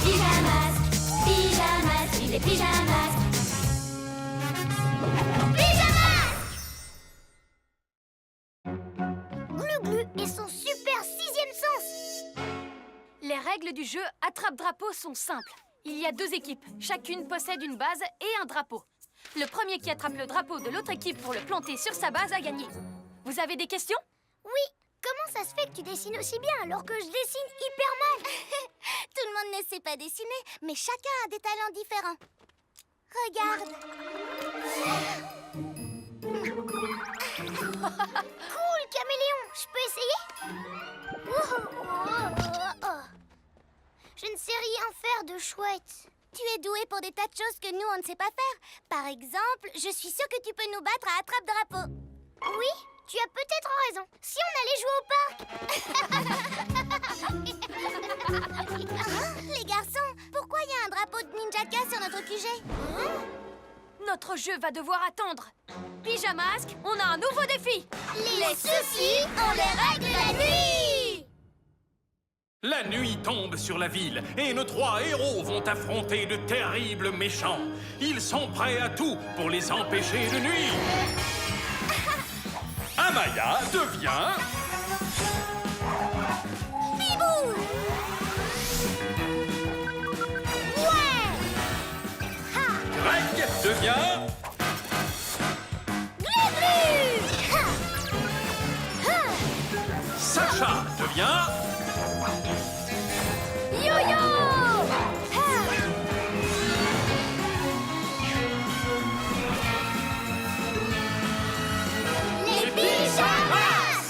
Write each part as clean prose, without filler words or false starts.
pyjamas, pyjamas, vive les pyjamas. Glu-Glu et son super 6e sens. Les règles du jeu attrape-drapeau sont simples. Il y a 2 équipes. Chacune possède une base et un drapeau. Le premier qui attrape le drapeau de l'autre équipe pour le planter sur sa base a gagné. Vous avez des questions? Oui, comment ça se fait que tu dessines aussi bien alors que je dessine hyper mal? Tout le monde ne sait pas dessiner, mais chacun a des talents différents. Regarde. Cool, caméléon. Je peux essayer? Je ne sais rien faire de chouette. Tu es doué pour des tas de choses que nous, on ne sait pas faire. Par exemple, je suis sûre que tu peux nous battre à attrape-drapeau. Oui, tu as peut-être raison. Si on allait jouer au parc. Les garçons, pourquoi il y a un drapeau de Ninjaka sur notre QG? Notre jeu va devoir attendre. Pyjamasque, on a un nouveau défi. Les soucis, on les règle la nuit! La nuit tombe sur la ville et nos 3 héros vont affronter de terribles méchants. Ils sont prêts à tout pour les empêcher de nuire. Amaya devient... Bibou! Ouais! Greg devient... Glu-Glu! Sacha devient... Yo-yo! Les pyjamas!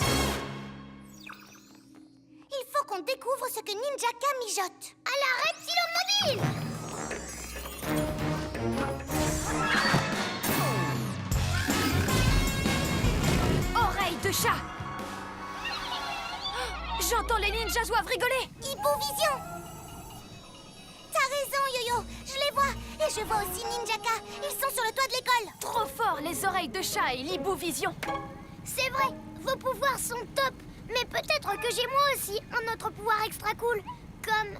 Il faut qu'on découvre ce que Ninjaka mijote. À la reptilomobile! Oreille de chat. J'entends les ninjas zouaves rigoler. Hypovision! T'as raison, Yo-Yo. Je les vois. Et je vois aussi Ninjaka. Ils sont sur le toit de l'école. Trop fort, les oreilles de chat et l'hypovision. C'est vrai, vos pouvoirs sont top. Mais peut-être que j'ai moi aussi un autre pouvoir extra cool. Comme,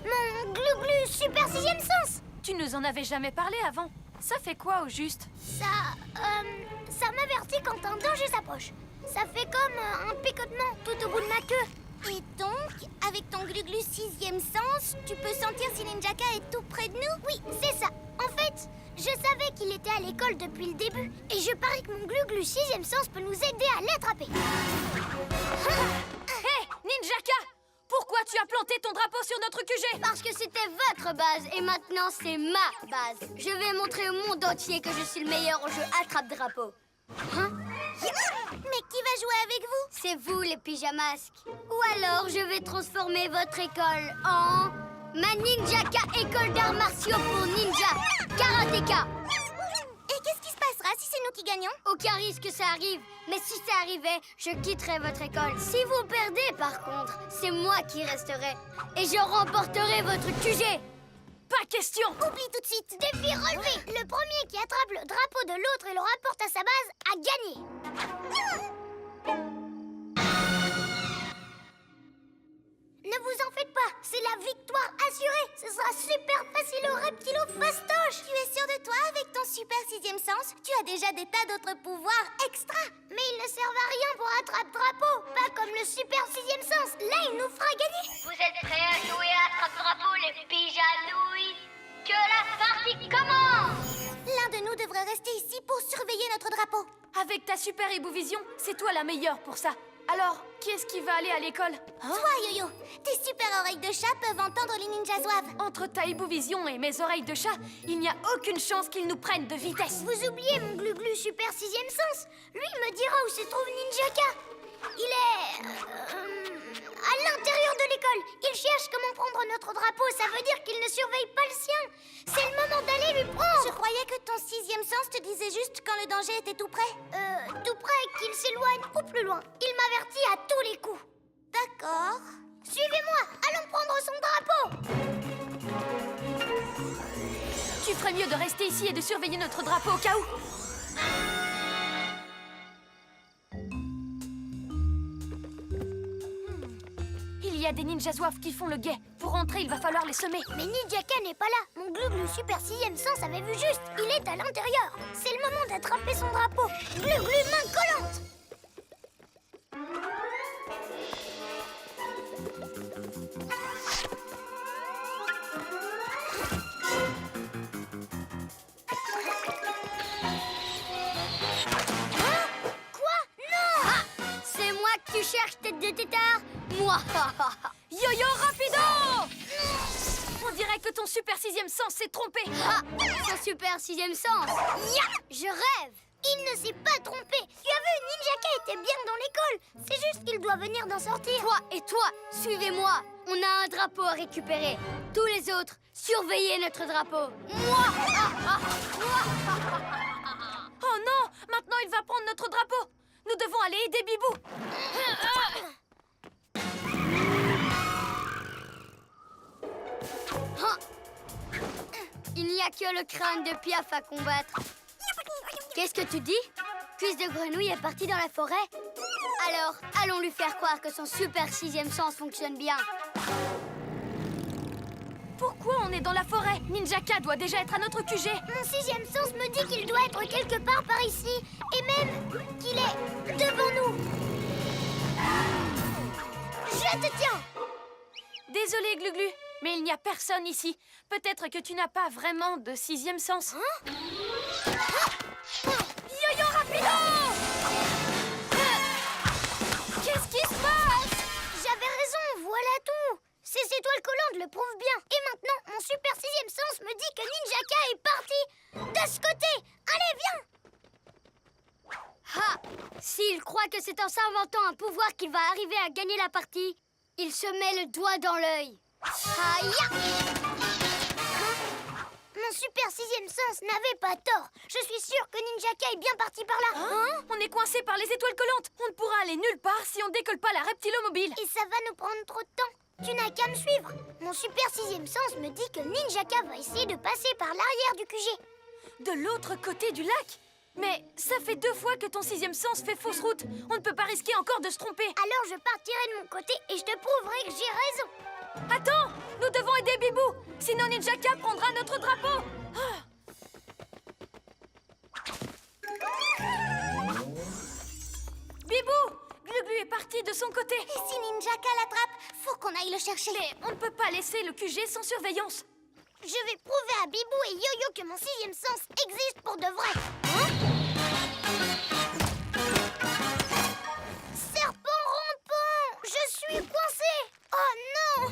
mon Glu-Glu super 6e sens. Tu nous en avais jamais parlé avant. Ça fait quoi au juste? Ça m'avertit quand un danger s'approche. Ça fait comme un picotement tout au bout de ma queue. Et donc, avec ton Glu-Glu 6e sens, tu peux sentir si Ninjaka est tout près de nous? Oui, c'est ça. En fait, je savais qu'il était à l'école depuis le début. Et je parie que mon Glu-Glu 6e sens peut nous aider à l'attraper. Hé, Ninjaka! Pourquoi tu as planté ton drapeau sur notre QG? Parce que c'était votre base et maintenant c'est ma base. Je vais montrer au monde entier que je suis le meilleur au jeu attrape-drapeau. Hein? Mais qui va jouer avec vous? C'est vous les pyjamasques. Ou alors je vais transformer votre école en ma Ninjaka école d'arts martiaux pour ninja karatéka. Et qu'est-ce qui se passera si c'est nous qui gagnons? Aucun risque que ça arrive, mais si ça arrivait, je quitterais votre école. Si vous perdez par contre, c'est moi qui resterai et je remporterai votre QG. Pas question! Oublie tout de suite. Défi relevé. Le premier qui attrape le drapeau de l'autre et le rapporte à sa base a gagné. Ne vous en faites pas, c'est la victoire assurée. Ce sera super facile au reptilo fastoche. Tu es sûr de toi avec ton super 6e sens? Tu as déjà des tas d'autres pouvoirs extra. Mais ils ne servent à rien pour attrape-drapeau. Pas comme le super 6e sens. Là, il nous fera gagner. Vous êtes prêts à jouer à attrape-drapeau, les pyjanouilles? Que la partie commence! L'un de nous devrait rester ici pour surveiller notre drapeau. Avec ta super hypovision, c'est toi la meilleure pour ça. Alors, qui est-ce qui va aller à l'école? Toi, Yo-Yo, tes super oreilles de chat peuvent entendre les ninjas zouaves. Entre ta hypovision et mes oreilles de chat, il n'y a aucune chance qu'ils nous prennent de vitesse. Vous oubliez mon Glu-Glu super 6e sens. Lui me dira où se trouve Ninjaka. Il est... à l'intérieur de l'école. Il cherche comment prendre notre drapeau. Ça veut dire qu'il ne surveille pas le sien. C'est le moment d'aller lui prendre. Je croyais que ton 6e sens te disait juste quand le danger était tout près. Tout près qu'il s'éloigne ou plus loin. Il m'avertit à tous les coups. D'accord. Suivez-moi. Allons prendre son drapeau. Tu ferais mieux de rester ici et de surveiller notre drapeau au cas où. Il y a des ninjas zouaves qui font le guet. Pour rentrer, il va falloir les semer. Mais Ninjaka n'est pas là. Mon Glu-Glu Super 6e sens avait vu juste. Il est à l'intérieur. C'est le moment d'attraper son drapeau. Glu-Glu main collante. C'est moi que tu cherches, tête de tétard. Moi. Yo-yo rapido! On dirait que ton super 6e sens s'est trompé. Ah, son super 6e sens. Ya, je rêve. Il ne s'est pas trompé. Tu as vu, Ninjaka était bien dans l'école. C'est juste qu'il doit venir d'en sortir. Toi et toi, suivez-moi. On a un drapeau à récupérer. Tous les autres, surveillez notre drapeau. Moi. Oh non! Maintenant, il va prendre notre drapeau. Nous devons aller aider Bibou. Il n'y a que le crâne de Piaf à combattre. Qu'est-ce que tu dis? Cuisse de grenouille est partie dans la forêt? Alors, allons lui faire croire que son super 6e sens fonctionne bien. Pourquoi on est dans la forêt? Ninjaka doit déjà être à notre QG. Mon 6e sens me dit qu'il doit être quelque part par ici. Et même qu'il est devant nous. Je te tiens. Désolé, Glu-Glu, mais il n'y a personne ici. Peut-être que tu n'as pas vraiment de 6e sens. Yo-yo rapido! Qu'est-ce qui se passe? J'avais raison, voilà tout. Ces étoiles collantes le prouvent bien. Et maintenant, mon super 6e sens me dit que Ninjaka est parti de ce côté. Allez, viens. Ah! S'il croit que c'est en s'inventant un pouvoir qu'il va arriver à gagner la partie, il se met le doigt dans l'œil. Aïe! Mon super 6e sens n'avait pas tort. Je suis sûre que Ninjaka est bien parti par là. On est coincé par les étoiles collantes. On ne pourra aller nulle part si on décolle pas la reptilomobile. Et ça va nous prendre trop de temps. Tu n'as qu'à me suivre. Mon super 6e sens me dit que Ninjaka va essayer de passer par l'arrière du QG. De l'autre côté du lac? Mais ça fait 2 fois que ton 6e sens fait fausse route. On ne peut pas risquer encore de se tromper. Alors je partirai de mon côté et je te prouverai que j'ai raison. Attends! Nous devons aider Bibou! Sinon Ninjaka prendra notre drapeau! Ah. Bibou! Glu-Glu est parti de son côté. Et si Ninjaka l'attrape, faut qu'on aille le chercher. Mais on ne peut pas laisser le QG sans surveillance. Je vais prouver à Bibou et Yo-Yo que mon 6e sens existe pour de vrai. Serpent rampant! Je suis coincée! Oh non!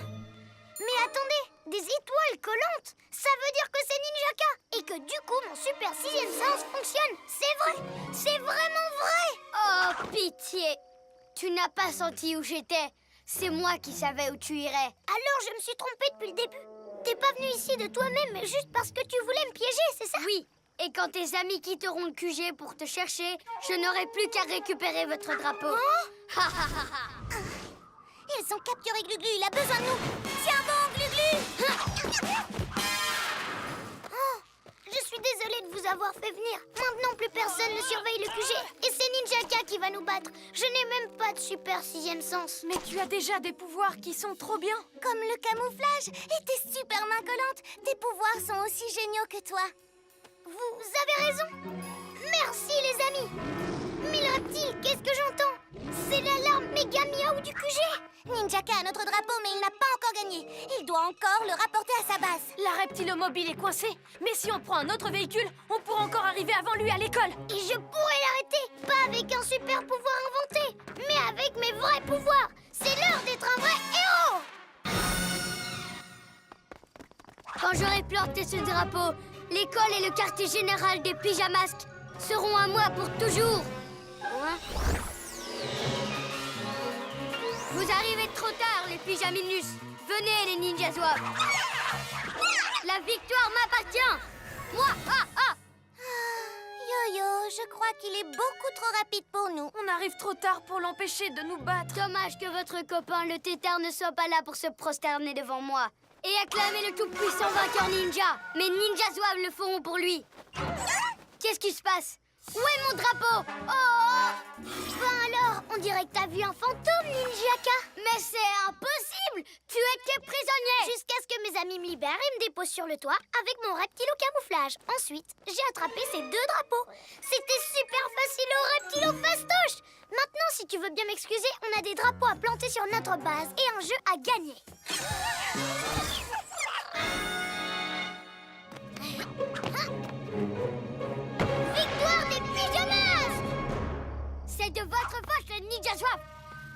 Mais attendez, des étoiles collantes, ça veut dire que c'est Ninjaka et que du coup mon super 6e sens fonctionne. C'est vrai! C'est vraiment vrai! Oh, pitié! Tu n'as pas senti où j'étais. C'est moi qui savais où tu irais. Alors je me suis trompée depuis le début. T'es pas venu ici de toi-même, mais juste parce que tu voulais me piéger, c'est ça? Oui, et quand tes amis quitteront le QG pour te chercher, je n'aurai plus qu'à récupérer votre drapeau. Ha ha ha ha! Ils ont capturé Glu-Glu, il a besoin de nous. Tiens bon, Glu-Glu! Je suis désolée de vous avoir fait venir. Maintenant, plus personne ne surveille le QG. Et c'est Ninjaka qui va nous battre. Je n'ai même pas de super 6e sens. Mais tu as déjà des pouvoirs qui sont trop bien. Comme le camouflage et tes super mains collantes, tes pouvoirs sont aussi géniaux que toi. Vous avez raison. Merci, les amis. Mille reptiles, qu'est-ce que j'entends? C'est l'alarme méga miaou du QG. Ninjaka a notre drapeau, mais il n'a pas encore gagné. Il doit encore le rapporter à sa base. La reptilomobile est coincée. Mais si on prend un autre véhicule, on pourra encore arriver avant lui à l'école. Et je pourrais l'arrêter. Pas avec un super pouvoir inventé, mais avec mes vrais pouvoirs. C'est l'heure d'être un vrai héros. Quand j'aurai planté ce drapeau, l'école et le quartier général des pyjamasques seront à moi pour toujours. Hein? Vous arrivez trop tard, les pyjaminus. Venez, les ninjas zouaves. La victoire m'appartient. Moi, Yo-Yo, je crois qu'il est beaucoup trop rapide pour nous. On arrive trop tard pour l'empêcher de nous battre. Dommage que votre copain, le tétard, ne soit pas là pour se prosterner devant moi et acclamer le tout-puissant vainqueur ninja. Mais ninja zouaves le feront pour lui. Qu'est-ce qui se passe? Où est mon drapeau? Oh! Ben alors, on dirait que t'as vu un fantôme, Ninjaka. Mais c'est impossible! Tu étais prisonnier! Jusqu'à ce que mes amis me libèrent et me déposent sur le toit avec mon reptile au camouflage. Ensuite, j'ai attrapé ces 2 drapeaux. C'était super facile au reptile au fastoche. Maintenant, si tu veux bien m'excuser, on a des drapeaux à planter sur notre base et un jeu à gagner. Victoire des pyjamas! C'est de votre faute, le ninja soif!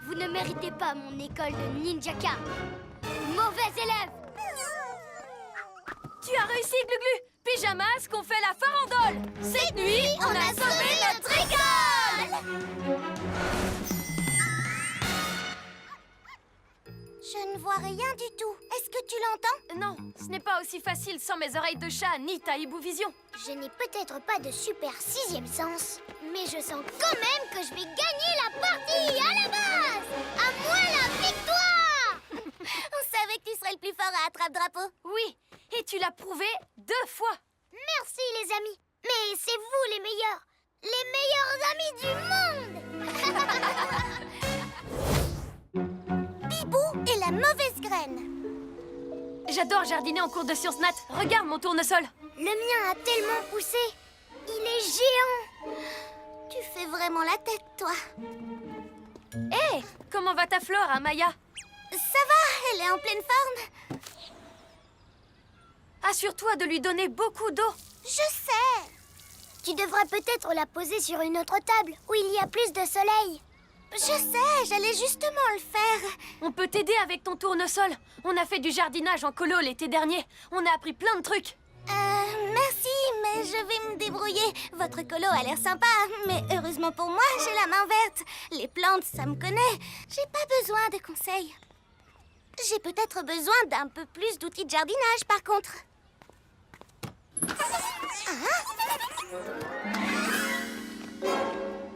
Vous ne méritez pas mon école de ninjaka. Mauvais élève! Tu as réussi, Gluglu! Pyjamas qu'on fait la farandole! Cette nuit, on a sauvé notre école! Je ne vois rien du tout. Est-ce que tu l'entends? Non, ce n'est pas aussi facile sans mes oreilles de chat ni ta hibou-vision. Je n'ai peut-être pas de super 6e sens, mais je sens quand même que je vais gagner la partie à la base. À moi la victoire! On savait que tu serais le plus fort à attrape-drapeau. Oui, et tu l'as prouvé 2 fois. Merci les amis, mais c'est vous les meilleurs amis du monde. Bibou et la mauvaise graine. J'adore jardiner en cours de sciences nat. Regarde mon tournesol. Le mien a tellement poussé. Il est géant. Tu fais vraiment la tête, toi. Hé, comment va ta flore, Amaya? Ça va, elle est en pleine forme. Assure-toi de lui donner beaucoup d'eau. Je sais. Tu devrais peut-être la poser sur une autre table où il y a plus de soleil. Je sais, j'allais justement le faire. On peut t'aider avec ton tournesol. On a fait du jardinage en colo l'été dernier. On a appris plein de trucs. Merci, mais je vais me débrouiller. Votre colo a l'air sympa, mais heureusement pour moi, j'ai la main verte. Les plantes, ça me connaît. J'ai pas besoin de conseils. J'ai peut-être besoin d'un peu plus d'outils de jardinage, par contre.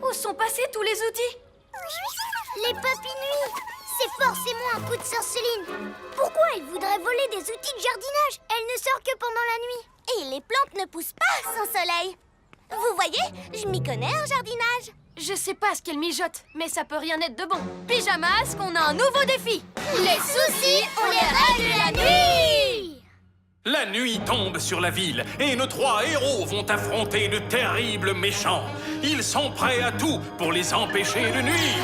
Où sont passés tous les outils? Les papinouilles, c'est forcément un coup de sorceline. Pourquoi elle voudrait voler des outils de jardinage? Elle ne sort que pendant la nuit. Et les plantes ne poussent pas sans soleil. Vous voyez, je m'y connais en jardinage. Je sais pas ce qu'elle mijote, mais ça peut rien être de bon. Pyjamas, qu'on a un nouveau défi. Les soucis, on les règle la nuit. La nuit tombe sur la ville et nos 3 héros vont affronter de terribles méchants. Ils sont prêts à tout pour les empêcher de nuire.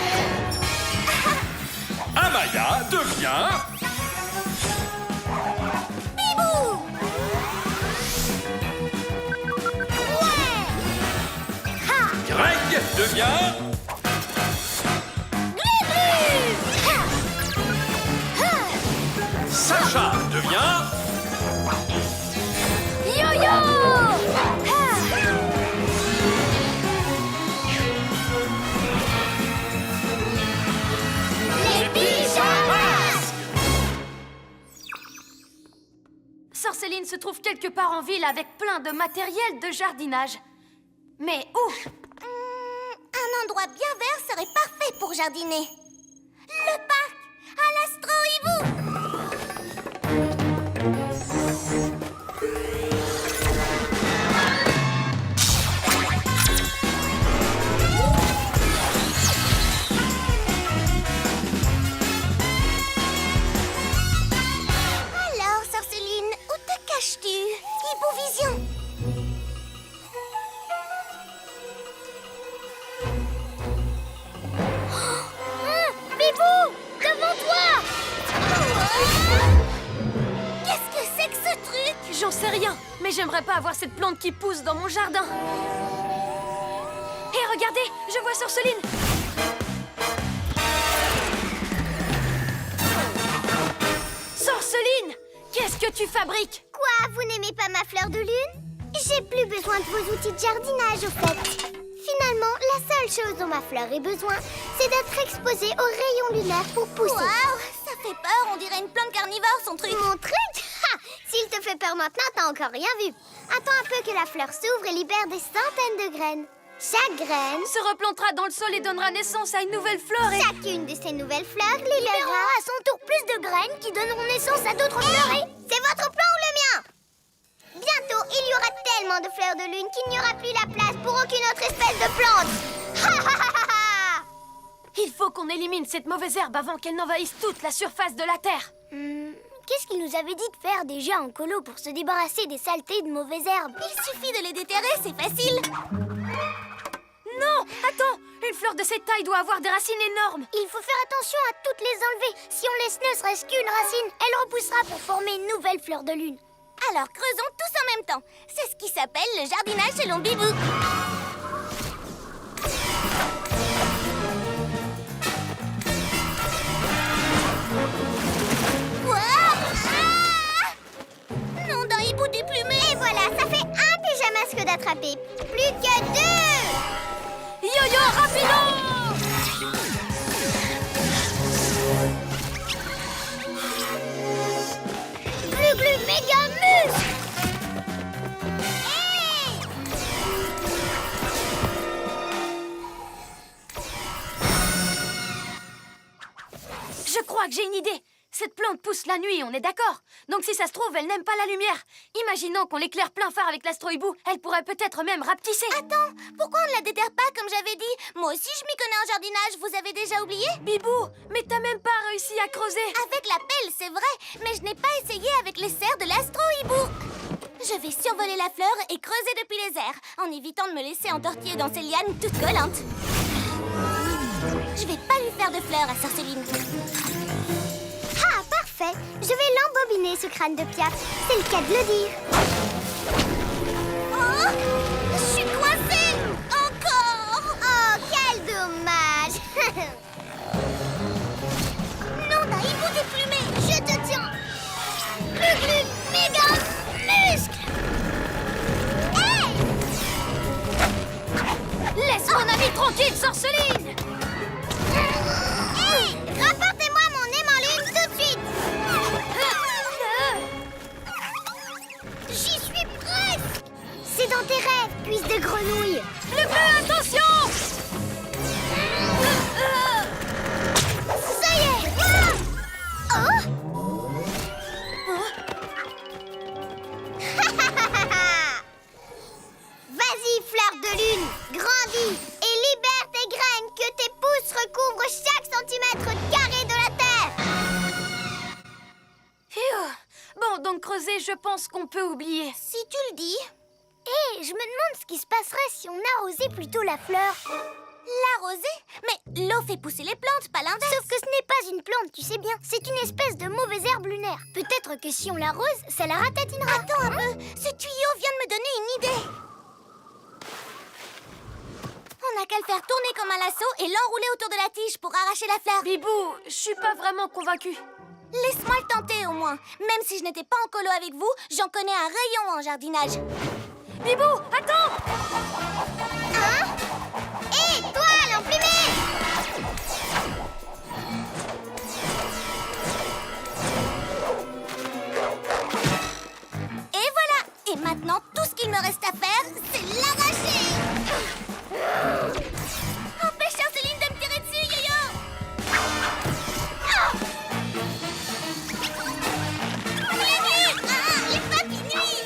Amaya devient... Bibou! Greg devient... Sacha devient... Les pyjamas. Sorceline se trouve quelque part en ville avec plein de matériel de jardinage. Mais où? Un endroit bien vert serait parfait pour jardiner. Le parc à l'Astro-Hibou. Alors, Sorceline, où te caches-tu? Hibou-vision. Bibou, devant toi. Qu'est-ce que c'est que ce truc? J'en sais rien, mais j'aimerais pas avoir cette plante qui pousse dans mon jardin. Hé, regardez, je vois Sorceline. Sorceline, qu'est-ce que tu fabriques? Quoi, vous n'aimez pas ma fleur de lune? J'ai plus besoin de vos outils de jardinage, au fait. Finalement, la seule chose dont ma fleur ait besoin, c'est d'être exposée aux rayons lunaires pour pousser. Waouh, ça fait peur, on dirait une plante carnivore, son truc. Mon truc? Ha! S'il te fait peur maintenant, t'as encore rien vu. Attends un peu que la fleur s'ouvre et libère des centaines de graines. Chaque graine, Se replantera dans le sol et donnera naissance à une nouvelle fleur et... chacune de ces nouvelles fleurs libérera à son tour plus de graines qui donneront naissance à d'autres fleurs et... C'est votre plan ou le mien? Bientôt, il y aura tellement de fleurs de lune qu'il n'y aura plus la place pour aucune autre espèce de plante. Ha ha ha ha ha! Il faut qu'on élimine cette mauvaise herbe avant qu'elle n'envahisse toute la surface de la terre. Qu'est-ce qu'il nous avait dit de faire déjà en colo pour se débarrasser des saletés de mauvaises herbes? Il suffit de les déterrer, c'est facile. Non, attends, une fleur de cette taille doit avoir des racines énormes. Il faut faire attention à toutes les enlever. Si on laisse ne serait-ce qu'une racine, elle repoussera pour former une nouvelle fleur de lune. Alors creusons tous en même temps. C'est ce qui s'appelle le jardinage selon Bibou. Non, d'un hibou déplumé. Et voilà, ça fait un pyjamasque d'attraper. Plus que 2. Yo-yo, rapido! Glu-glu, méga muscle. Je crois que j'ai une idée. Cette plante pousse la nuit, on est d'accord? Donc si ça se trouve, elle n'aime pas la lumière. Imaginons qu'on l'éclaire plein phare avec l'astro-hibou. Elle pourrait peut-être même rapetisser. Attends, pourquoi on ne la déterre pas comme j'avais dit? Moi aussi je m'y connais en jardinage, vous avez déjà oublié? Bibou, mais t'as même pas réussi à creuser. Avec la pelle, c'est vrai, mais je n'ai pas essayé avec les serres de l'astro-hibou. Je vais survoler la fleur et creuser depuis les airs, en évitant de me laisser entortiller dans ces lianes toutes collantes. Je vais pas lui faire de fleurs à Sorceline. Ah, parfait. Je vais l'embobiner, ce crâne de Piaf. C'est le cas de le dire. Oh, je suis coincée. Encore. Oh, quel dommage. Non, d'un hibou déplumé. Je te tiens. Glu-glu, méga muscle. Hey! Laisse mon ami tranquille, Sorceline. Hey! Rapportez-moi mon aimant lune tout de suite. J'y suis presque. C'est dans tes rêves, cuisse de grenouille. Le bleu, attention! Ça y est. Ah! Oh! Vas-y, fleur de lune, grandis et libère tes graines, que tes pousses recouvrent chaque centimètre carré de la terre. Phew. Bon, donc creuser, je pense qu'on peut oublier. Si tu le dis. Hé, je me demande ce qui se passerait si on arrosait plutôt la fleur. L'arroser? Mais l'eau fait pousser les plantes, pas l'inverse. Sauf que ce n'est pas une plante, tu sais bien. C'est une espèce de mauvaise herbe lunaire. Peut-être que si on l'arrose, ça la ratatinera. Attends un peu, ce tuyau vient de me donner une idée. On n'a qu'à le faire tourner comme un lasso et l'enrouler autour de la tige pour arracher la fleur. Bibou, je suis pas vraiment convaincue. Laisse-moi le tenter au moins. Même si je n'étais pas en colo avec vous, j'en connais un rayon en jardinage. Bibou, attends! Hein? Hé, toi, l'emplumé! Et voilà. Et maintenant, tout ce qu'il me reste à faire, c'est l'arracher. Empêche Sorceline de me tirer dessus, Yo-Yo. Les papilles nuits.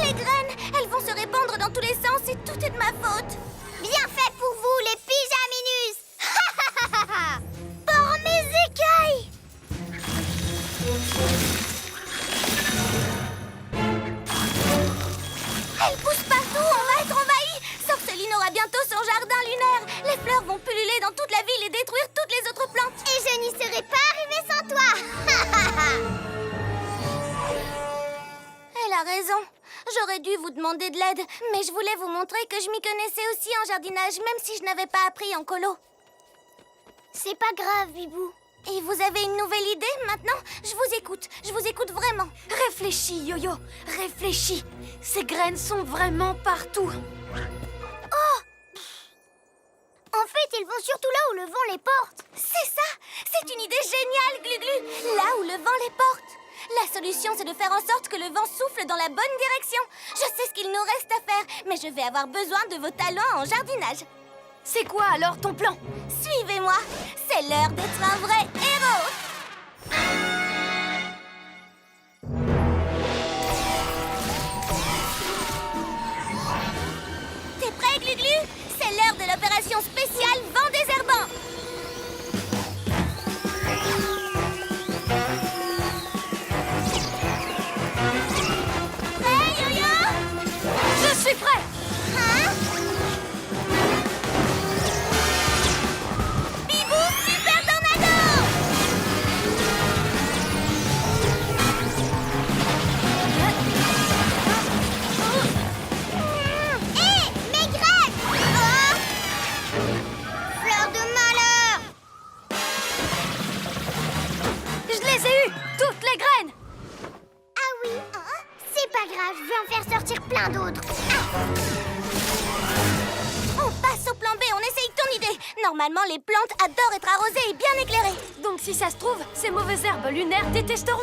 Les graines, elles vont se répandre dans tous les sens et tout est de ma faute. Bien fait pour vous, les pyjaminus! Pour mes écailles! Elles poussent partout, on va être envahis. Sorceline aura bientôt son jardin lunaire. Les fleurs vont pulluler dans toute la ville et détruire toutes les autres plantes. Et je n'y serais pas arrivée sans toi! Elle a raison. J'aurais dû vous demander de l'aide, mais je voulais vous montrer que je m'y connaissais aussi en jardinage, même si je n'avais pas appris en colo. C'est pas grave, Bibou. Et vous avez une nouvelle idée maintenant? Je vous écoute vraiment. Réfléchis, Yo-Yo, réfléchis. Ces graines sont vraiment partout. En fait, ils vont surtout là où le vent les porte. C'est ça! C'est une idée géniale, Glu-Glu! Là où le vent les porte. La solution, c'est de faire en sorte que le vent souffle dans la bonne direction. Je sais ce qu'il nous reste à faire, mais je vais avoir besoin de vos talents en jardinage. C'est quoi alors ton plan? Suivez-moi, c'est l'heure d'être un vrai héros. T'es prêt, Glu-Glu? C'est l'heure de l'opération spéciale Vent désherbant. Prêt, Yo-Yo? Je suis prêt! Hein? Bibou, super tornado! Hé, Maigret! Oh! Fleur de malheur! Je les ai eues! Toutes les graines! Ah oui, c'est pas grave, je vais en faire sortir plein d'autres. On passe au plan B, on essaye ton idée. Normalement, les plantes adorent être arrosées et bien éclairées. Donc si ça se trouve, ces mauvaises herbes lunaires détesteront.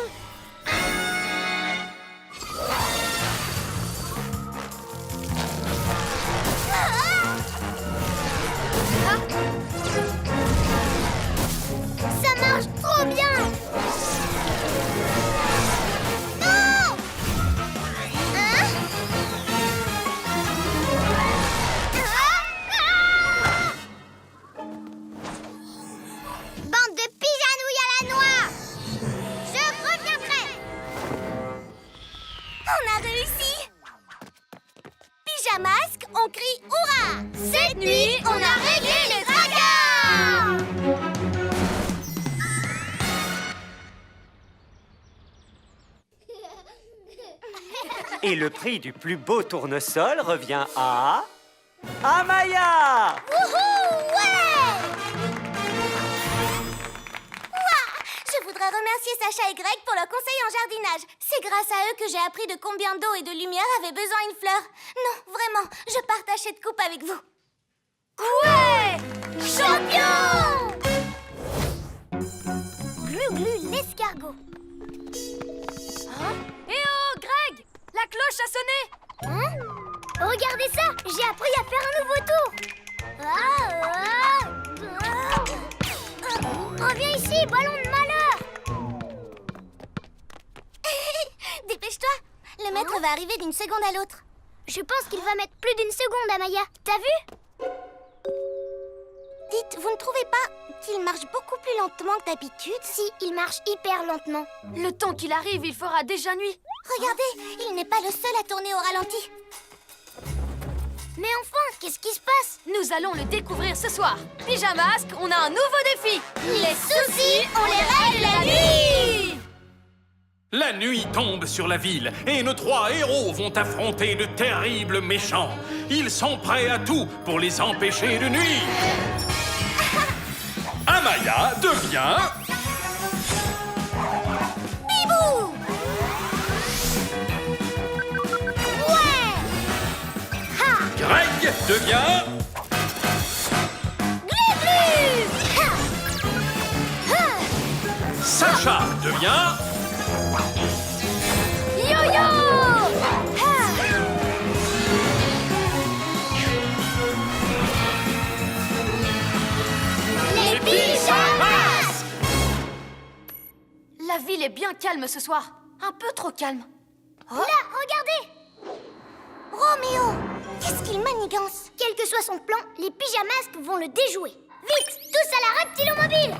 Ça marche trop bien! Non! Hein? Bande de pijanouilles à la noix! Je reviendrai! On a réussi! Pyjamasque, on crie hurrah! Cette nuit, on a réglé les dragons! Et le prix du plus beau tournesol revient à... Amaya! Wouhou! Ouais! Ouah! Je voudrais remercier Sacha et Greg pour leur conseil en jardinage. C'est grâce à eux que j'ai appris de combien d'eau et de lumière avait besoin une fleur. Non, vraiment, je partage cette coupe avec vous. Ouais! Champion! Glu-glu, l'escargot. Hein? Eh oh, Greg! La cloche a sonné! Hein? Regardez ça! J'ai appris à faire un nouveau tour! Reviens ici, ballon de malheur! Dépêche-toi, le maître va arriver d'une seconde à l'autre. Je pense qu'il va mettre plus d'une seconde, Amaya. T'as vu? Dites, vous ne trouvez pas qu'il marche beaucoup plus lentement que d'habitude? Si, il marche hyper lentement. Le temps qu'il arrive, il fera déjà nuit. Regardez, il n'est pas le seul à tourner au ralenti. Mais enfin, qu'est-ce qui se passe? Nous allons le découvrir ce soir. Pyjamasque, on a un nouveau défi. Les soucis, on les règle la nuit! La nuit tombe sur la ville et nos trois héros vont affronter de terribles méchants. Ils sont prêts à tout pour les empêcher de nuire. Amaya devient... Bibou! Ouais! Ha! Greg devient... Glu-glu! Ha! Ha! Sacha devient... Yo-yo! Ha! Les pyjamas! La ville est bien calme ce soir. Un peu trop calme. Là, regardez! Roméo, qu'est-ce qu'il manigance? Quel que soit son plan, les pyjamasques vont le déjouer. Vite, tous à la reptilomobile!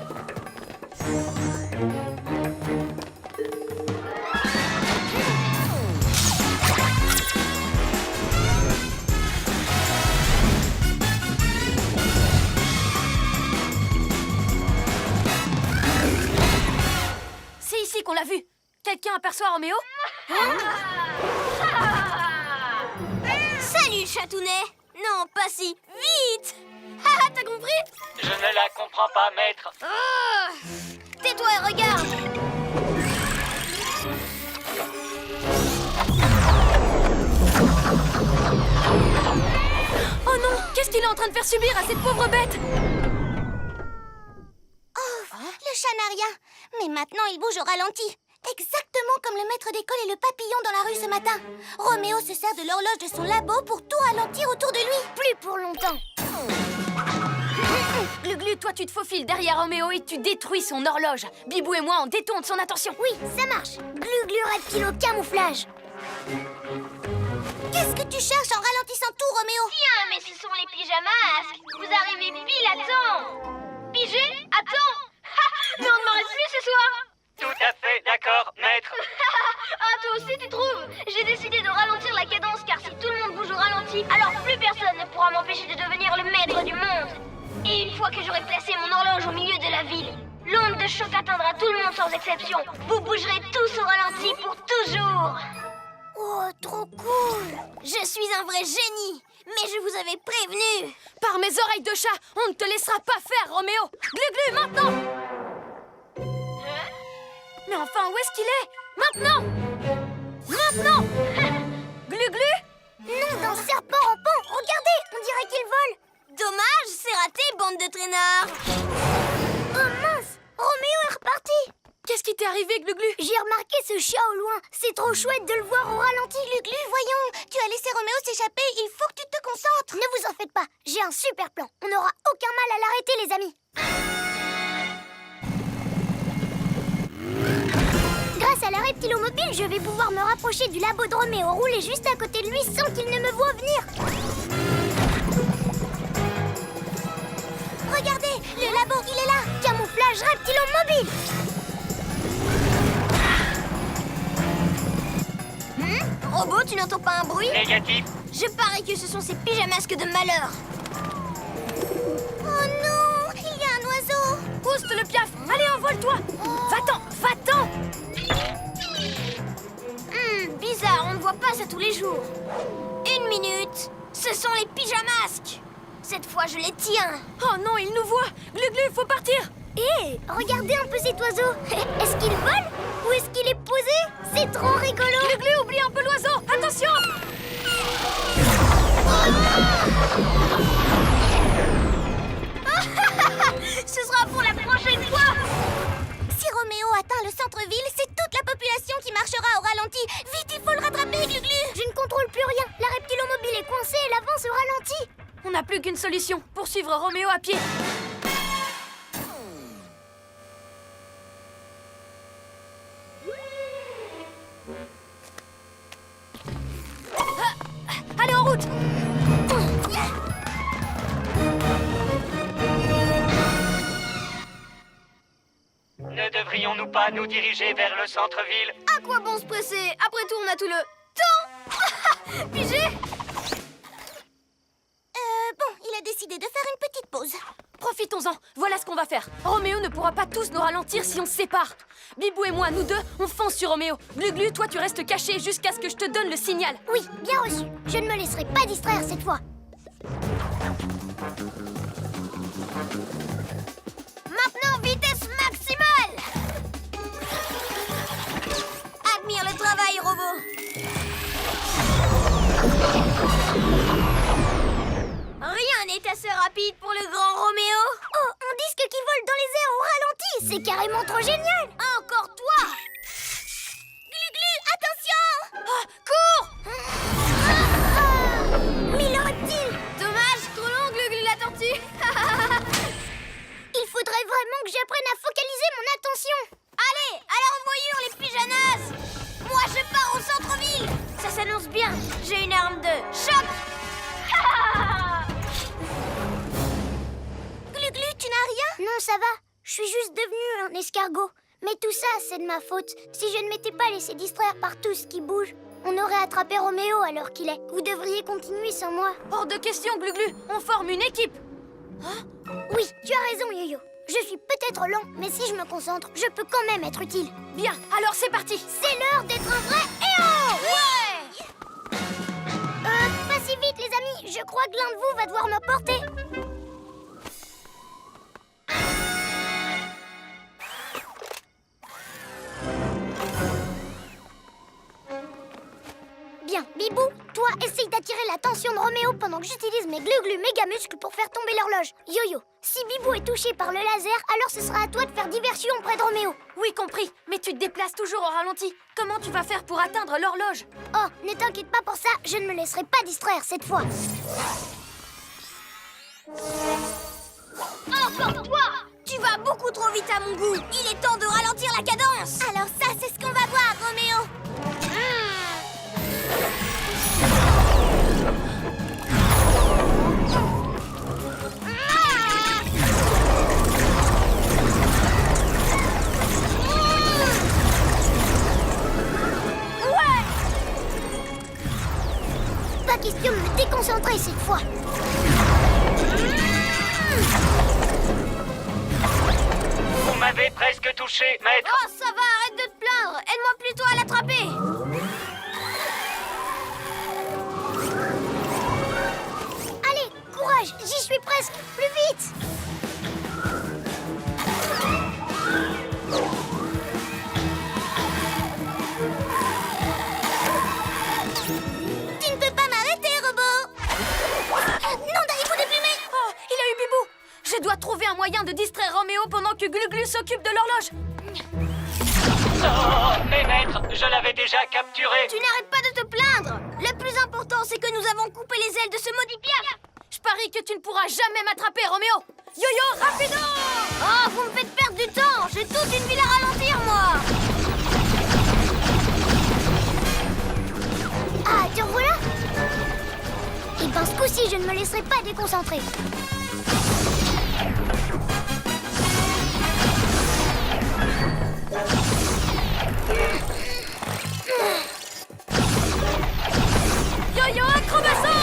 C'est ici qu'on l'a vu. Quelqu'un aperçoit Roméo? Salut, chatounet! Non, pas si vite! Ah, t'as compris? Je ne la comprends pas, maître. Tais-toi et regarde! Oh non! Qu'est-ce qu'il est en train de faire subir à cette pauvre bête? Oh, le chat n'a rien. Mais maintenant, il bouge au ralenti. Exactement comme le maître d'école et le papillon dans la rue ce matin. Roméo se sert de l'horloge de son labo pour tout ralentir autour de lui. Plus pour longtemps. Glu-Glu, toi tu te faufiles derrière Roméo et tu détruis son horloge. Bibou et moi on détourne son attention. Oui, ça marche. Glu-glu reptilo camouflage. Qu'est-ce que tu cherches en ralentissant tout, Roméo? Tiens, mais ce sont les pyjamas. Vous arrivez pile à temps. Pigé, à temps. Mais on ne m'arrête plus ce soir. Tout à fait d'accord, maître. Ah, toi aussi tu trouves? J'ai décidé de ralentir la cadence car si tout le monde bouge au ralenti, alors plus personne ne pourra m'empêcher de devenir le maître du monde. Et une fois que j'aurai placé mon horloge au milieu de la ville, l'onde de choc atteindra tout le monde sans exception. Vous bougerez tous au ralenti pour toujours. Oh, trop cool! Je suis un vrai génie! Mais je vous avais prévenu! Par mes oreilles de chat, on ne te laissera pas faire, Roméo. Glu-Glu, maintenant. Mais enfin, où est-ce qu'il est? Maintenant. Maintenant. Glu-Glu. Non, d'un serpent rampant. Regardez, on dirait qu'il vole. Dommage, c'est raté, bande de traînards! Oh mince, Roméo est reparti. Qu'est-ce qui t'est arrivé, Glu-Glu? J'ai remarqué ce chat au loin. C'est trop chouette de le voir au ralenti. Glu-Glu, voyons, tu as laissé Roméo s'échapper, il faut que tu te concentres! Ne vous en faites pas, j'ai un super plan. On n'aura aucun mal à l'arrêter, les amis. Grâce à la reptilomobile, je vais pouvoir me rapprocher du labo de Roméo, rouler juste à côté de lui sans qu'il ne me voie venir. Regardez, le labo, il est là! Camouflage reptilomobile. Robot, tu n'entends pas un bruit? Négatif. Je parie que ce sont ces pyjamasques de malheur. Oh non, il y a un oiseau! Pousse le piaf. Allez, envole-toi. Va-t'en, va-t'en. Bizarre, on ne voit pas ça tous les jours. Une minute, ce sont les pyjamasques. Cette fois, je les tiens. Oh non, il nous voit. Glu-Glu, faut partir. Hé, regardez un peu cet oiseau. Est-ce qu'il vole ou est-ce qu'il est posé? C'est trop rigolo. Glu-Glu, oublie un peu l'oiseau. Attention. Ce sera pour la prochaine fois. Si Roméo atteint le centre-ville, c'est toute la population qui marchera au ralenti. Vite, il faut le rattraper, Glu-Glu! Je ne contrôle plus rien. La reptilomobile est coincée et l'avance au ralenti. On n'a plus qu'une solution. Poursuivre Roméo à pied. Allez, en route. Ne devrions-nous pas nous diriger vers le centre-ville? À quoi bon se presser? Après tout, on a tout le temps. Pigé? Bon, il a décidé de faire une petite pause. Profitons-en. Voilà ce qu'on va faire. Roméo ne pourra pas tous nous ralentir si on se sépare. Bibou et moi, nous deux, on fonce sur Roméo. Glu-Glu, toi, tu restes caché jusqu'à ce que je te donne le signal. Oui, bien reçu. Je ne me laisserai pas distraire cette fois. Maintenant, vitesse maximale. Admire le travail, robot. Rien n'est assez rapide pour le grand Roméo. Oh, un disque qui vole dans les airs au ralenti. C'est carrément trop génial. Encore toi. Glu-Glu, attention! Cours! Mais le reptile. Dommage, trop long, Glu-Glu la tortue. Il faudrait vraiment que j'apprenne à focaliser mon attention. Allez, alors voyons les pyjamas. Moi, je pars au centre-ville. Ça s'annonce bien. J'ai une arme de choc. Glu-Glu, tu n'as rien? Non, ça va. Je suis juste devenue un escargot. Mais tout ça, c'est de ma faute. Si je ne m'étais pas laissé distraire par tout ce qui bouge, on aurait attrapé Roméo à l'heure qu'il est. Vous devriez continuer sans moi. Hors de question, Glu-Glu. On forme une équipe. Oui, tu as raison, Yo-Yo. Je suis peut-être lent, mais si je me concentre, je peux quand même être utile. Bien, alors c'est parti. C'est l'heure d'être un vrai héros! Ouais! Pas si vite, les amis. Je crois que l'un de vous va devoir me porter. Bien, Bibou, toi, essaye d'attirer l'attention de Roméo pendant que j'utilise mes glu-glu méga muscles pour faire tomber l'horloge. Yo-yo, si Bibou est touché par le laser, alors ce sera à toi de faire diversion auprès de Roméo. Oui, compris. Mais tu te déplaces toujours au ralenti. Comment tu vas faire pour atteindre l'horloge? Oh, ne t'inquiète pas pour ça, je ne me laisserai pas distraire cette fois. Encore toi! Tu vas beaucoup trop vite à mon goût. Il est temps de ralentir la cadence. Alors ça, c'est ce qu'on va voir, Roméo. Pas question de me déconcentrer cette fois. Vous m'avez presque touché, maître. Oh, ça va, arrête de te plaindre. Aide-moi plutôt à l'attraper. Allez, courage, j'y suis presque. Plus vite. Tu ne peux pas m'arrêter, robot. Non, Daribou déplumé. Oh, il a eu Bibou. Je dois trouver un moyen de distraire Roméo pendant que Glu-Glu s'occupe de l'horloge. Oh, mais maître, je l'avais déjà capturé. Tu n'arrêtes pas de te plaindre. Le plus important, c'est que nous avons coupé les ailes de ce maudit piaf. Je parie que tu ne pourras jamais m'attraper, Roméo. Yo-yo, rapido! Oh, vous me faites perdre du temps. J'ai toute une ville à ralentir, moi. Ah, te revoilà? Et ben ce coup-ci, je ne me laisserai pas déconcentrer. Yo-yo, acrobasso!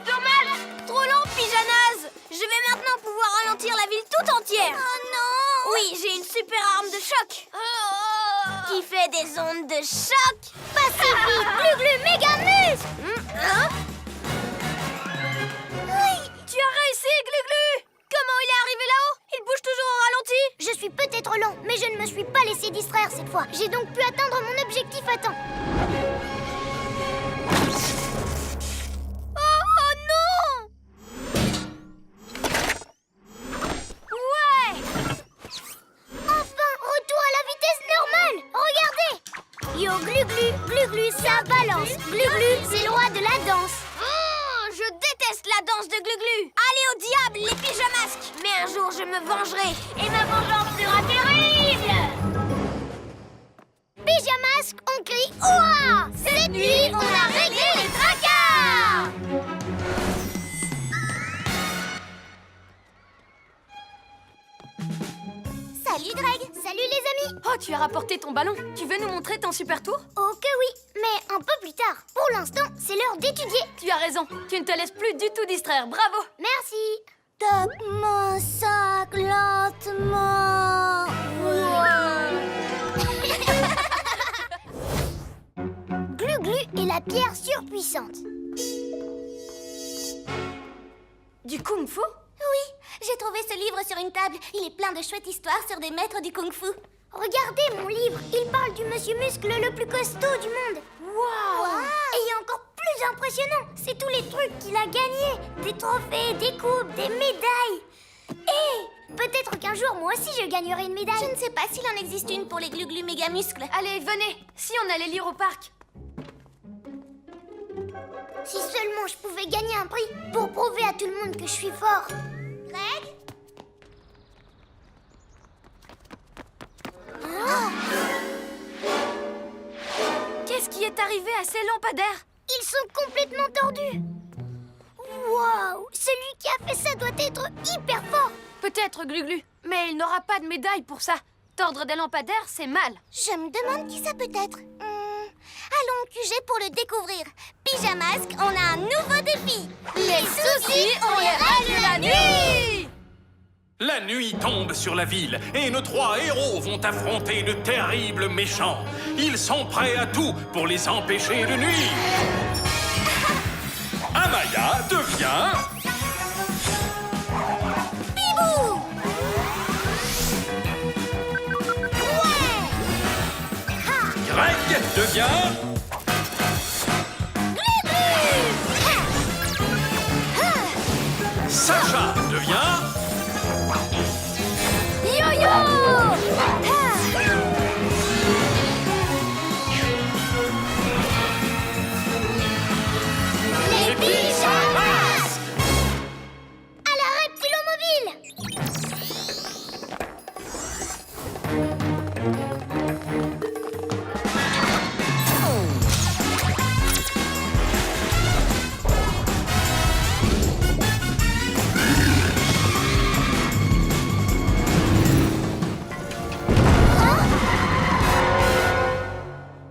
Dommage! Trop lent, Pijanaz. Je vais maintenant pouvoir ralentir la ville tout entière. Oh non! Oui, j'ai une super arme de choc. Qui fait des ondes de choc. Pacifique, glu-glu, méga muscle. Hein? Tu as réussi, Glu-Glu! Comment il est arrivé là-haut? Il bouge toujours au ralenti. Je suis peut-être lent, mais je ne me suis pas laissé distraire cette fois. J'ai donc pu atteindre mon objectif à temps. Oh non! Ouais! Enfin, retour à la vitesse normale. Regardez. Yo, glu-glu, glu-glu, ça balance. Glu-glu, c'est le roi de la danse. Je déteste la danse de Glu-Glu. Allez au diable, les pyjamasques. Mais un jour, je me vengerai. Et ma vengeance sera terrible! Pyjamasque, on crie Ouah! Cette nuit, on a réglé les tracas! Salut, Greg. Salut les amis! Oh, tu as rapporté ton ballon. Tu veux nous montrer ton super tour? Oh que oui, mais un peu plus tard. Pour l'instant, c'est l'heure d'étudier. Tu as raison. Tu ne te laisses plus du tout distraire. Bravo! Merci. Toque mon sac lentement. Glu-glu est la pierre surpuissante. Du kung-fu? Oui, j'ai trouvé ce livre sur une table. Il est plein de chouettes histoires sur des maîtres du kung-fu. Regardez mon livre, il parle du monsieur muscle le plus costaud du monde. Waouh! Et encore plus impressionnant, c'est tous les trucs qu'il a gagnés. Des trophées, des coupes, des médailles. Et peut-être qu'un jour, moi aussi, je gagnerai une médaille. Je ne sais pas s'il en existe une pour les Glu-Glu méga muscles. Allez, venez. Si on allait lire au parc. Si seulement je pouvais gagner un prix pour prouver à tout le monde que je suis fort. Greg? Qu'est-ce qui est arrivé à ces lampadaires? Ils sont complètement tordus. Waouh! Celui qui a fait ça doit être hyper fort. Peut-être, Glu-Glu. Mais il n'aura pas de médaille pour ça. Tordre des lampadaires, c'est mal. Je me demande qui ça peut être. Allons au QG pour le découvrir. Pyjamasque, on a un nouveau défi. Les soucis, on les règle la nuit! La nuit tombe sur la ville et nos 3 héros vont affronter de terribles méchants. Ils sont prêts à tout pour les empêcher de nuire. Amaya devient... Bibou! Greg devient... Sacha devient... Yo-yo! Les pyjamas! À la reptilomobile!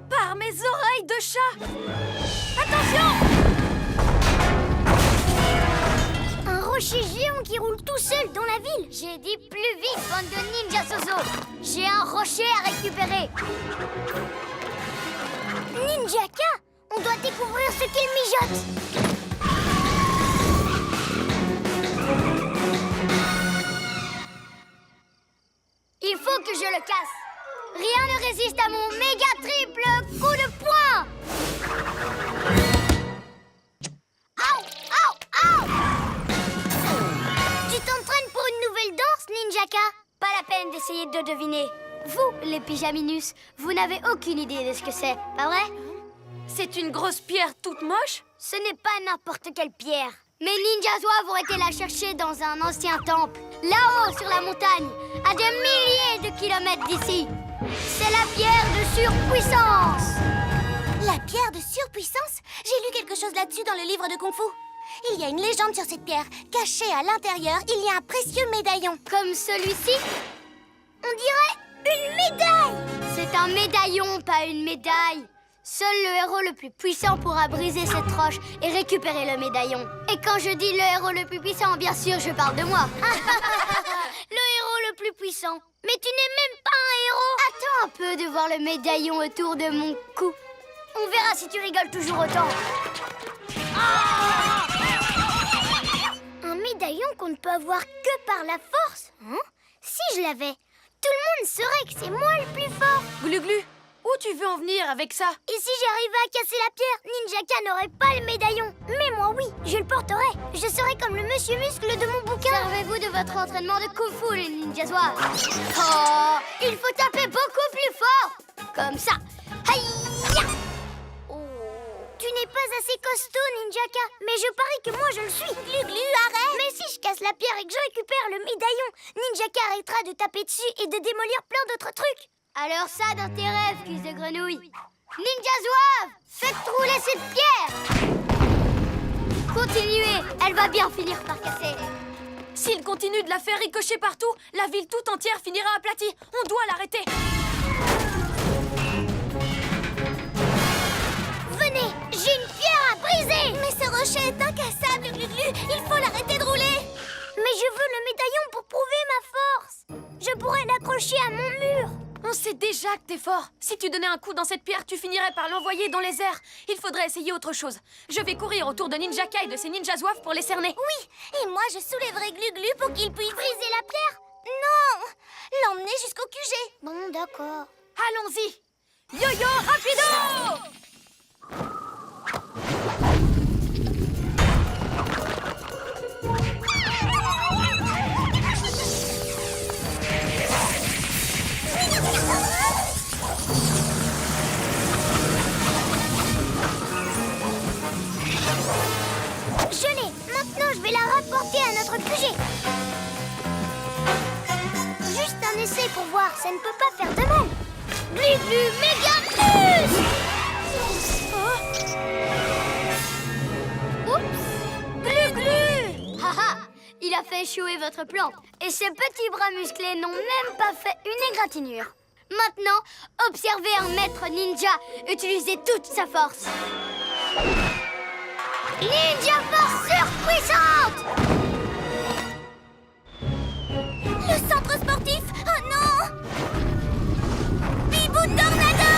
Par mes oreilles de chat! Attention! Un rocher géant qui roule tout seul dans la ville. J'ai dit plus vite, bande de ninja Soso. J'ai un rocher à récupérer. Ninjaka, on doit découvrir ce qu'il mijote. Il faut que je le casse. Rien ne résiste à mon méga triple coup de poing. Aouh, aouh, aouh. Tu t'entraînes pour une nouvelle danse, Ninjaka? Pas la peine d'essayer de deviner. Vous, les pyjaminus, vous n'avez aucune idée de ce que c'est, pas vrai? C'est une grosse pierre toute moche? Ce n'est pas n'importe quelle pierre. Mes ninjas zouaves ont été la chercher dans un ancien temple, là-haut sur la montagne, à des milliers de kilomètres d'ici. C'est la pierre de surpuissance. La pierre de surpuissance? J'ai lu quelque chose là-dessus dans le livre de Kung Fu. Il y a une légende sur cette pierre. Cachée à l'intérieur, il y a un précieux médaillon. Comme celui-ci? On dirait une médaille. C'est un médaillon, pas une médaille. Seul le héros le plus puissant pourra briser cette roche et récupérer le médaillon. Et quand je dis le héros le plus puissant, bien sûr, je parle de moi. Le héros le plus puissant. Mais tu n'es même pas un héros. Attends un peu de voir le médaillon autour de mon cou. On verra si tu rigoles toujours autant. Un médaillon qu'on ne peut avoir que par la force, hein? Si je l'avais, tout le monde saurait que c'est moi le plus fort. Glu-glu, où tu veux en venir avec ça? Et si j'arrivais à casser la pierre, Ninjaka n'aurait pas le médaillon. Mais moi, oui, je le porterai. Je serai comme le monsieur muscle de mon bouquin. Servez-vous de votre entraînement de Kung Fu, les ninjas zouaves. Oh, il faut taper beaucoup plus fort. Comme ça. Aïe! Oh. Tu n'es pas assez costaud, Ninjaka. Mais je parie que moi, je le suis. Glu-glu, arrête. Mais si je casse la pierre et que je récupère le médaillon, Ninjaka arrêtera de taper dessus et de démolir plein d'autres trucs. Alors ça, dans tes rêves, fils de grenouille. Ninja zouave, faites rouler cette pierre. Continuez, elle va bien finir par casser. S'il continue de la faire ricocher partout, la ville tout entière finira aplatie. On doit l'arrêter. Venez, j'ai une pierre à briser. Mais ce rocher est incassable, Glu-glu. Il faut l'arrêter de rouler. Mais je veux le médaillon pour prouver ma force. Je pourrais l'accrocher à mon mur. On sait déjà que t'es fort. Si tu donnais un coup dans cette pierre, tu finirais par l'envoyer dans les airs. Il faudrait essayer autre chose. Je vais courir autour de Ninjaka et de ses ninjas zouaves pour les cerner. Oui, et moi je soulèverai Glu-glu pour qu'il puisse... Briser la pierre? Non, l'emmener jusqu'au QG. Bon, d'accord. Allons-y. Yo-yo rapido! Je l'ai. Maintenant, je vais la rapporter à notre QG. Juste un essai pour voir. Ça ne peut pas faire de mal. Glu-glu méga plus. Oups. Glu-glu. Haha. Il a fait échouer votre plan. Et ses petits bras musclés n'ont même pas fait une égratignure. Maintenant, observez un maître ninja utiliser toute sa force. Ninja force surpuissante! Le centre sportif. Oh non! Bibou tornado!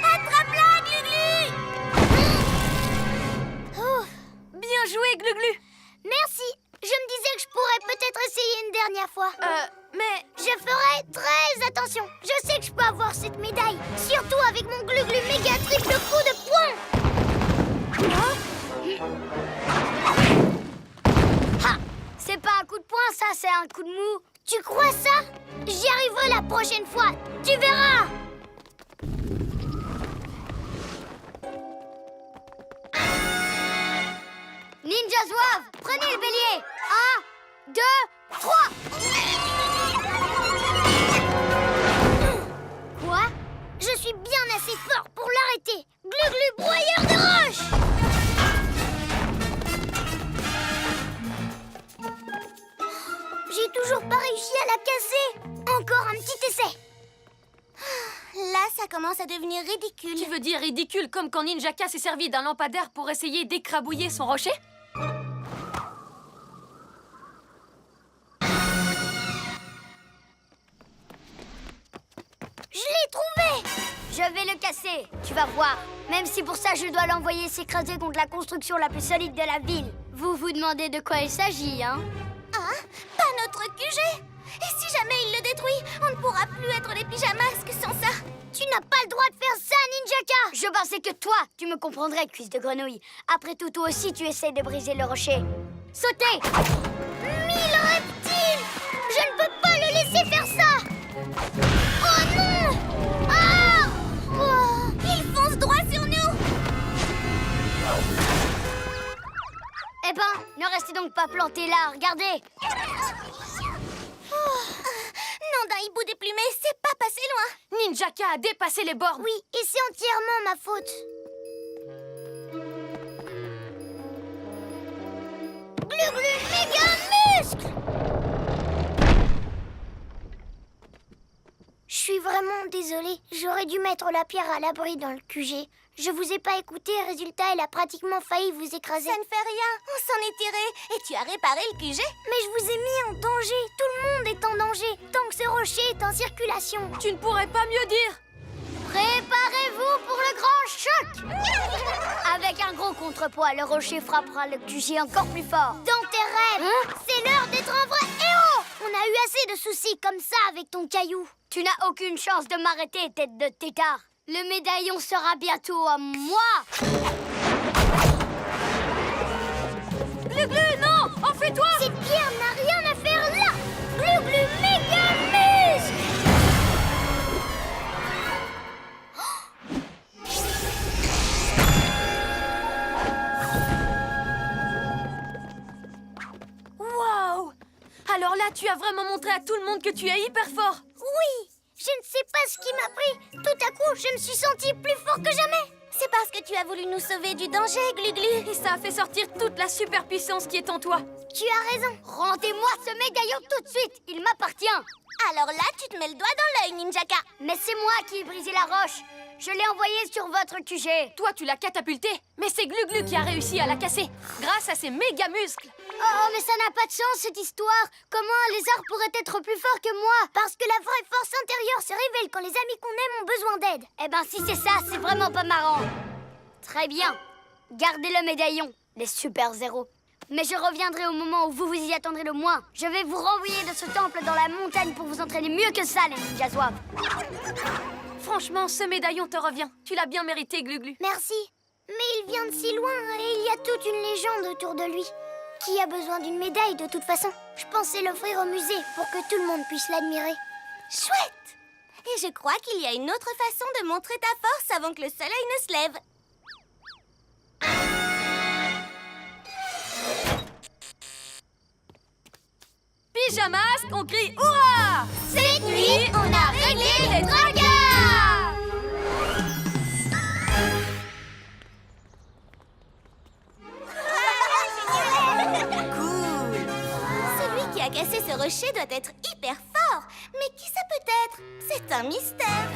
Attrape-la, Glu-glu! attention. Je sais que je peux avoir cette médaille. Surtout avec mon glu-glu méga triple coup de poing. Ah, c'est pas un coup de poing, ça, c'est un coup de mou. Tu crois ça? J'y arriverai la prochaine fois. Tu verras. Ninja Zouave, prenez le bélier. 1, 2, 3. Quoi? Je suis bien assez fort pour l'arrêter. Glu-glu broyeur de roche. J'ai toujours pas réussi à la casser. Encore un petit essai. Là, ça commence à devenir ridicule. Tu veux dire ridicule comme quand Ninjaka s'est servi d'un lampadaire pour essayer d'écrabouiller son rocher? Je l'ai trouvé. Je vais le casser, tu vas voir. Même si pour ça je dois l'envoyer s'écraser contre la construction la plus solide de la ville. Vous vous demandez de quoi il s'agit, hein? Ah, pas notre QG. Et si jamais il le détruit, on ne pourra plus être les pyjamasques sans ça. Tu n'as pas le droit de faire ça, Ninjaka. Je pensais que toi, tu me comprendrais, cuisse de grenouille. Après tout, toi aussi, tu essaies de briser le rocher. Sautez! 1000 reptiles! Je ne peux pas le laisser faire ça! Oh non! Ah! Oh! Il fonce droit sur nous. Eh ben, ne restez donc pas plantés là, regardez! Non, d'un hibou déplumé, c'est pas passé loin. Ninjaka a dépassé les bornes. Oui, et c'est entièrement ma faute. Glu-glu méga muscle! Je suis vraiment désolée. J'aurais dû mettre la pierre à l'abri dans le QG. Je vous ai pas écouté, résultat, elle a pratiquement failli vous écraser. Ça ne fait rien, on s'en est tiré. Et tu as réparé le QG. Mais je vous ai mis en danger. Tout le monde est en danger. Tant que ce rocher est en circulation. Tu ne pourrais pas mieux dire. Préparez-vous pour le grand choc! Avec un gros contrepoids, le rocher frappera le QG encore plus fort. Dans tes rêves, c'est l'heure d'être un vrai héros! On a eu assez de soucis comme ça avec ton caillou. Tu n'as aucune chance de m'arrêter, tête de tétard. Le médaillon sera bientôt à moi! Glu-glu, non! Enfais-toi! Cette pierre n'a rien à faire là! Glu-glu méga muscle! Waouh! Alors là, tu as vraiment montré à tout le monde que tu es hyper fort. Oui! Je ne sais pas ce qui m'a pris. Tout à coup, je me suis sentie plus fort que jamais. C'est parce que tu as voulu nous sauver du danger, Glu-Glu. Et ça a fait sortir toute la super puissance qui est en toi. Tu as raison. Rendez-moi ce médaillon tout de suite. Il m'appartient. Alors là, tu te mets le doigt dans l'œil, Ninjaka. Mais c'est moi qui ai brisé la roche. Je l'ai envoyée sur votre QG. Toi, tu l'as catapultée, mais c'est Glu-Glu qui a réussi à la casser, grâce à ses méga muscles. Oh, mais ça n'a pas de sens, cette histoire. Comment un lézard pourrait être plus fort que moi? Parce que la vraie force intérieure se révèle quand les amis qu'on aime ont besoin d'aide. Eh ben, si c'est ça, c'est vraiment pas marrant. Très bien. Gardez le médaillon, les super zéros. Mais je reviendrai au moment où vous vous y attendrez le moins. Je vais vous renvoyer de ce temple dans la montagne pour vous entraîner mieux que ça, les ninja zouaves. Franchement, ce médaillon te revient. Tu l'as bien mérité, Glu-Glu. Merci. Mais il vient de si loin et il y a toute une légende autour de lui. Qui a besoin d'une médaille de toute façon? Je pensais l'offrir au musée pour que tout le monde puisse l'admirer. Chouette! Et je crois qu'il y a une autre façon de montrer ta force avant que le soleil ne se lève. Pyjamasque, on crie hurrah! Cette nuit, on a réglé les dragons! Cool! Celui qui a cassé ce rocher doit être hyper fort. Mais qui ça peut être? C'est un mystère.